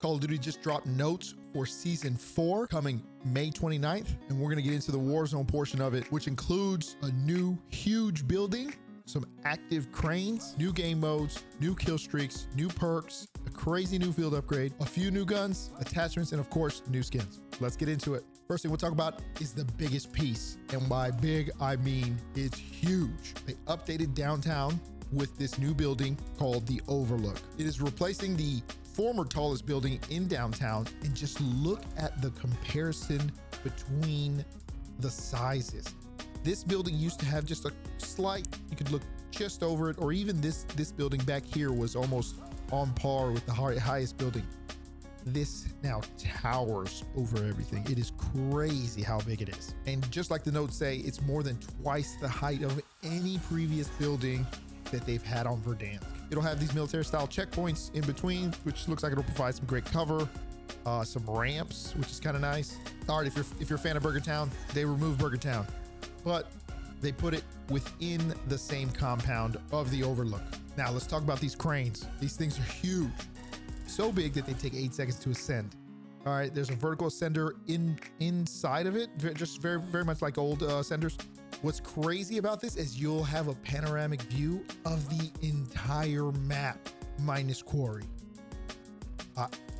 Call of Duty just dropped notes for Season 4 coming May 29th, and we're going to get into the Warzone portion of it, which includes a new huge building, some active cranes, new game modes, new kill streaks, new perks, a crazy new field upgrade, a few new guns, attachments, and of course, new skins. Let's get into it. First thing we'll talk about is the biggest piece. And by big, I mean it's huge. They updated downtown with this new building called the Overlook. It is replacing the former tallest building in downtown, and just look at the comparison between the sizes. This building used to have just a slight, you could look just over it, or even this building back here was almost on par with the highest building. This now towers over everything. It is crazy how big it is. And just like the notes say, it's more than twice the height of any previous building that they've had on Verdansk. It'll have these military style checkpoints in between, which looks like it'll provide some great cover, some ramps, which is kind of nice. All right, if you're a fan of Burger Town, they removed Burger Town, but they put it within the same compound of the Overlook. Now let's talk about these cranes. These things are huge, so big that they take 8 seconds to ascend. All right, there's a vertical ascender inside of it, just very much like old ascenders. What's crazy about this is you'll have a panoramic view of the entire map minus quarry.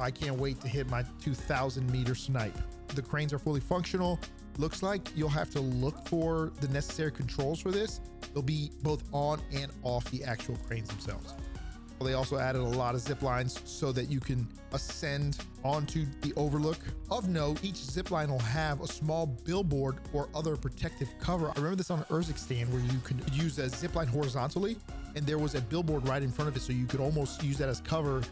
I can't wait to hit my 2,000 meter snipe. The cranes are fully functional. Looks like you'll have to look for the necessary controls for this. They'll be both on and off the actual cranes themselves. They also added a lot of zip lines so that you can ascend onto the Overlook. Of note, each zip line will have a small billboard or other protective cover. I remember this on an Essex stand where you could use a zip line horizontally, and there was a billboard right in front of it, so you could almost use that as cover,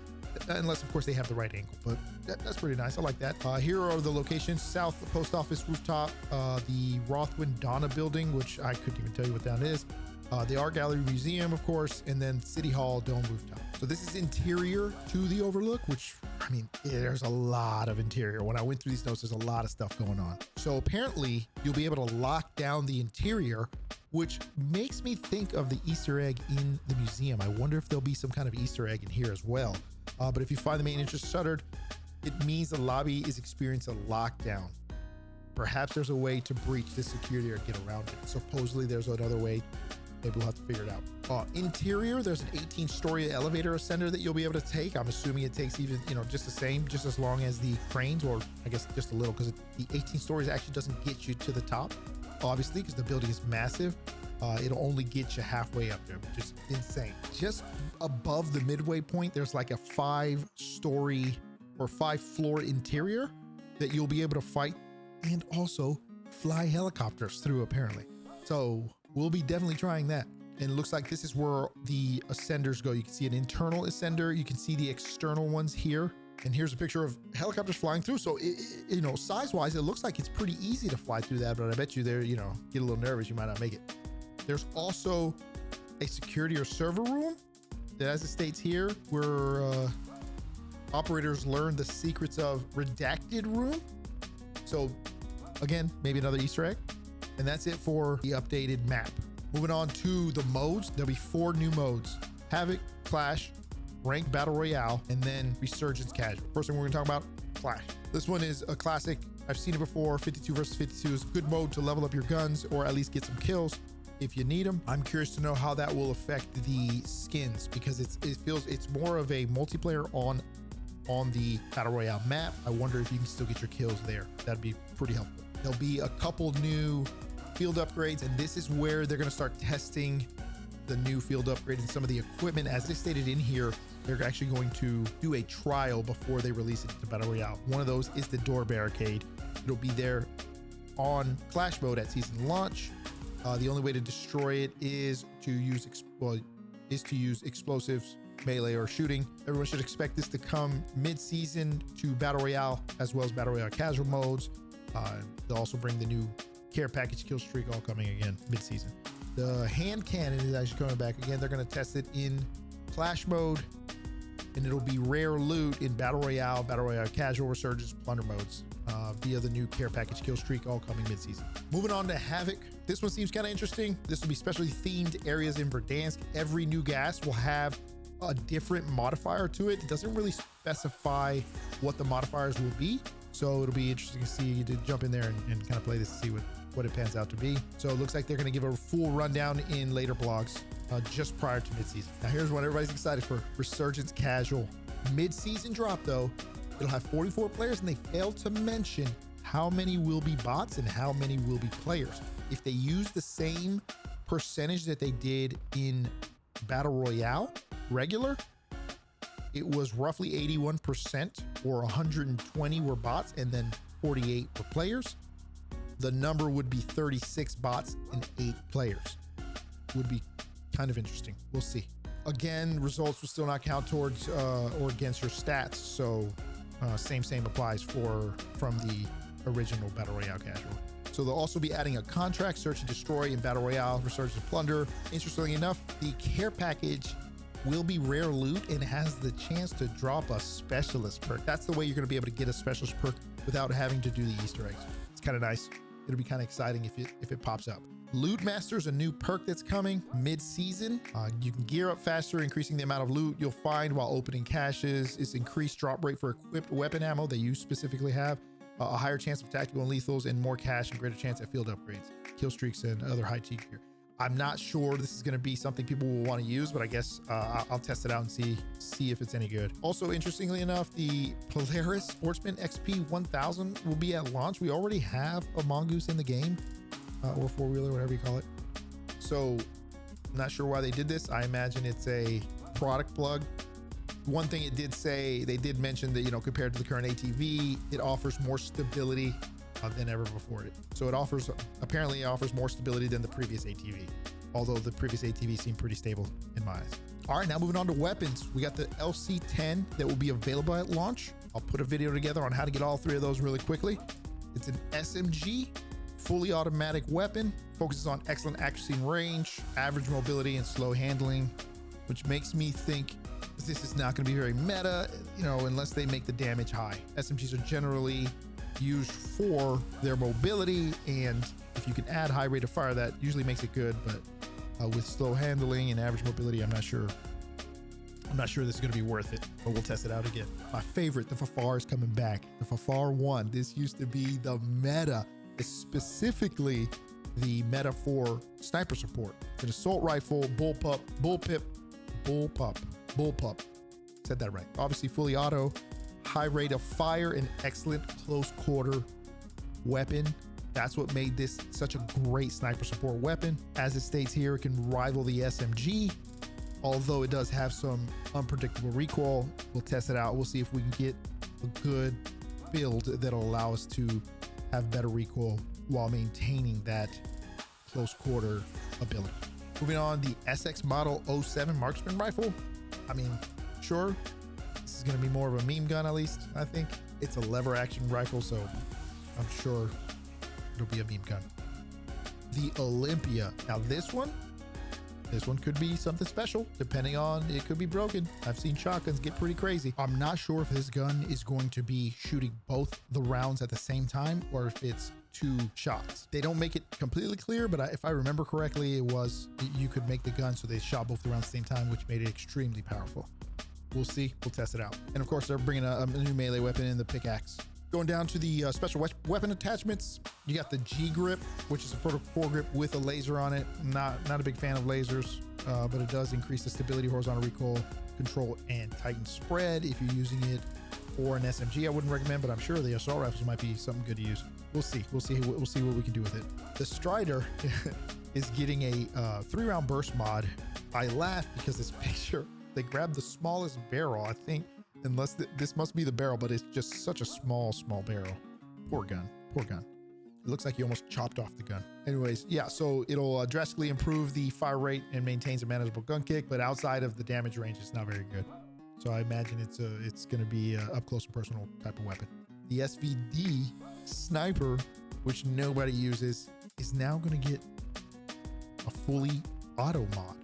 unless of course they have the right angle. But that's pretty nice. I like that. Here are the locations: South Post Office Rooftop, the Rothwynn Donna building, which I couldn't even tell you what that is. The Art Gallery Museum, of course, and then City Hall Dome Rooftop. So this is interior to the Overlook, which, I mean, there's a lot of interior. When I went through these notes, there's a lot of stuff going on. So apparently you'll be able to lock down the interior, which makes me think of the Easter egg in the museum. I wonder if there'll be some kind of Easter egg in here as well. But if you find the main entrance shuttered, it means the lobby is experiencing a lockdown. Perhaps there's a way to breach this security or get around it. Supposedly there's another way. Maybe we'll have to figure it out. Interior, there's an 18-story elevator ascender that you'll be able to take. I'm assuming it takes even, just the same, just as long as the cranes, or I guess just a little, because the 18 stories actually doesn't get you to the top, obviously, because the building is massive. It'll only get you halfway up there, which is insane. Just above the midway point, there's like a 5-story or 5-floor interior that you'll be able to fight and also fly helicopters through, apparently. So we'll be definitely trying that. And it looks like this is where the ascenders go. You can see an internal ascender. You can see the external ones here. And here's a picture of helicopters flying through. So, size-wise, it looks like it's pretty easy to fly through that. But I bet you there, get a little nervous. You might not make it. There's also a security or server room that, as it states here, where operators learn the secrets of Redacted room. So, again, maybe another Easter egg. And that's it for the updated map. Moving on to the modes, there'll be 4 new modes: Havoc, Clash, Ranked Battle Royale, and then Resurgence Casual. First thing we're gonna talk about, Clash. This one is a classic. I've seen it before. 52 versus 52 is a good mode to level up your guns or at least get some kills if you need them. I'm curious to know how that will affect the skins, because it feels it's more of a multiplayer on the Battle Royale map. I wonder if you can still get your kills there. That'd be pretty helpful. There'll be a couple new field upgrades, and this is where they're going to start testing the new field upgrade and some of the equipment. As they stated in here, they're actually going to do a trial before they release it to Battle Royale. One of those is the door barricade. It'll be there on Clash mode at season launch. The only way to destroy it is to use explosives, melee, or shooting. Everyone should expect this to come mid-season to Battle Royale, as well as Battle Royale casual modes. They'll also bring the new care package Killstreak, all coming again mid-season. The hand cannon is actually coming back again. They're going to test it in Clash mode, and it'll be rare loot in Battle Royale casual, Resurgence, plunder modes via the new care package Killstreak, all coming mid-season. Moving on to Havoc. This one seems kind of interesting. This will be specially themed areas in Verdansk. Every new gas will have a different modifier to it. It doesn't really specify what the modifiers will be. So it'll be interesting to see, to jump in there and kind of play this and see what it pans out to be. So it looks like they're going to give a full rundown in later blogs just prior to midseason. Now here's one everybody's excited for: Resurgence Casual. Mid-season drop though. It'll have 44 players, and they failed to mention how many will be bots and how many will be players. If they use the same percentage that they did in Battle Royale regular, it was roughly 81%, or 120 were bots and then 48 were players. The number would be 36 bots and 8 players. Would be kind of interesting. We'll see. Again, results will still not count towards or against your stats. So same applies from the original Battle Royale casual. So they'll also be adding a contract, search and destroy in Battle Royale, Resurgence Plunder. Interestingly enough, the care package will be rare loot and has the chance to drop a specialist perk. That's the way you're going to be able to get a specialist perk without having to do the Easter eggs. It's kind of nice. It'll be kind of exciting if it pops up. Loot Master's a new perk that's coming mid-season. You can gear up faster, increasing the amount of loot you'll find while opening caches. It's increased drop rate for equipped weapon ammo that you specifically have. A higher chance of tactical and lethals, and more cash and greater chance at field upgrades, kill streaks, and other high cheat gear. I'm not sure this is going to be something people will want to use, but I guess I'll test it out and see if it's any good. Also, interestingly enough, the Polaris Sportsman XP 1000 will be at launch. We already have a mongoose in the game, or four-wheeler, whatever you call it. So I'm not sure why they did this. I imagine it's a product plug. One thing it did say, they did mention that, you know, compared to the current ATV, it offers more stability than ever before it. So it apparently offers more stability than the previous ATV, although the previous ATV seemed pretty stable in my eyes. All right, now moving on to weapons. We got the LC10 that will be available at launch. I'll put a video together on how to get all three of those really quickly. It's an SMG, fully automatic weapon, focuses on excellent accuracy and range, average mobility, and slow handling, which makes me think this is not going to be very meta, you know, unless they make the damage high. SMGs are generally used for their mobility, and if you can add high rate of fire, that usually makes it good. But with slow handling and average mobility, I'm not sure this is going to be worth it, but we'll test it out again. My favorite, the FFAR, is coming back. The FFAR 1. This used to be the meta, specifically the meta for sniper support. It's an assault rifle, bullpup. Said that right. Obviously fully auto, high rate of fire, and excellent close quarter weapon. That's what made this such a great sniper support weapon. As it states here, it can rival the SMG, although it does have some unpredictable recoil. We'll test it out. We'll see if we can get a good build that'll allow us to have better recoil while maintaining that close quarter ability. Moving on, the Essex Model 07 Marksman rifle. I mean, sure, this is going to be more of a meme gun, at least. I think it's a lever action rifle, so I'm sure it'll be a meme gun. The Olympia. Now this one could be something special, depending on, it could be broken. I've seen shotguns get pretty crazy. I'm not sure if this gun is going to be shooting both the rounds at the same time, or if it's 2 shots. They don't make it completely clear, but if I remember correctly, you could make the gun so they shot both the rounds at the same time, which made it extremely powerful. We'll see. We'll test it out. And of course, they're bringing a new melee weapon in the pickaxe. Going down to the special weapon attachments, you got the G grip, which is a foregrip with a laser on it. Not a big fan of lasers, but it does increase the stability, horizontal recoil, control, and tighten spread. If you're using it for an SMG, I wouldn't recommend, but I'm sure the assault rifles might be something good to use. We'll see what we can do with it. The Stryder is getting a 3-round burst mod. I laugh because this picture, they grabbed the smallest barrel, I think, unless this must be the barrel, but it's just such a small barrel. Poor gun. It looks like you almost chopped off the gun. Anyways, yeah, so it'll drastically improve the fire rate and maintains a manageable gun kick, but outside of the damage range, it's not very good. So I imagine it's going to be a up close and personal type of weapon. The SVD sniper, which nobody uses, is now going to get a fully auto mod.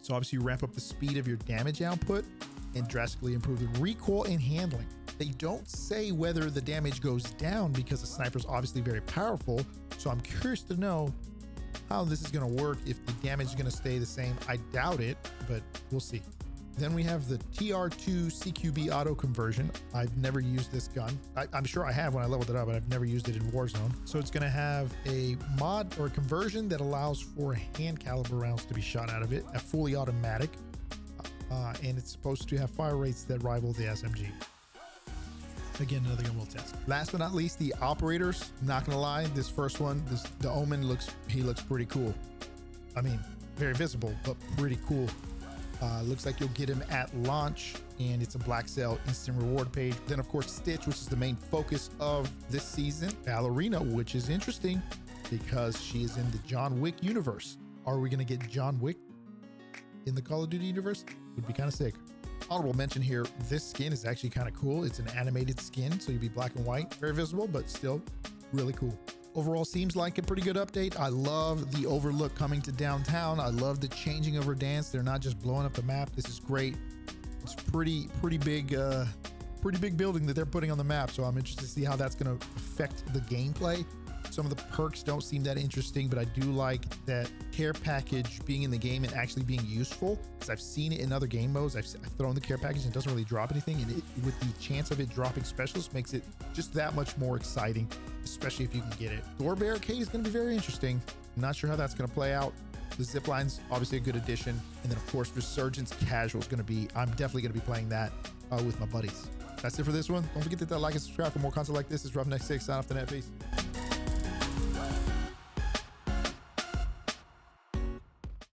So obviously you ramp up the speed of your damage output and drastically improve the recoil and handling. They don't say whether the damage goes down because the sniper is obviously very powerful. So I'm curious to know how this is going to work, if the damage is going to stay the same. I doubt it, but we'll see. Then we have the TR2 CQB Auto Conversion. I've never used this gun. I'm sure I have when I leveled it up, but I've never used it in Warzone. So it's going to have a mod or a conversion that allows for hand caliber rounds to be shot out of it, a fully automatic, and it's supposed to have fire rates that rival the SMG. Again, another gun we'll test. Last but not least, the operators. Not gonna lie, this first one, the Omen looks pretty cool. I mean, very visible, but pretty cool. Looks like you'll get him at launch, and it's a black sale instant reward page. Then of course Stitch, which is the main focus of this season. Ballerina, which is interesting because she is in the John Wick universe. Are we gonna get John Wick in the Call of Duty universe? Would be kind of sick. Honorable mention here, this skin is actually kind of cool. It's an animated skin, so you'll be black and white, very visible, but still really cool. Overall, seems like a pretty good update. I love the Overlook coming to downtown. I love the changing of Verdansk. They're not just blowing up the map. This is great. It's pretty big building that they're putting on the map. So I'm interested to see how that's going to affect the gameplay. Some of the perks don't seem that interesting, but I do like that care package being in the game and actually being useful, because I've seen it in other game modes. I've thrown the care package and it doesn't really drop anything, and with the chance of it dropping specials makes it just that much more exciting, especially if you can get it. Door barricade is going to be very interesting. I'm not sure how that's going to play out. The Ziplines, obviously a good addition, and then of course Resurgence casual is going to be, I'm definitely going to be playing that with my buddies. That's it for this one. Don't forget to hit that like and subscribe for more content like this. It's Rothwynn Donna Rooftop, sign off the net. Peace.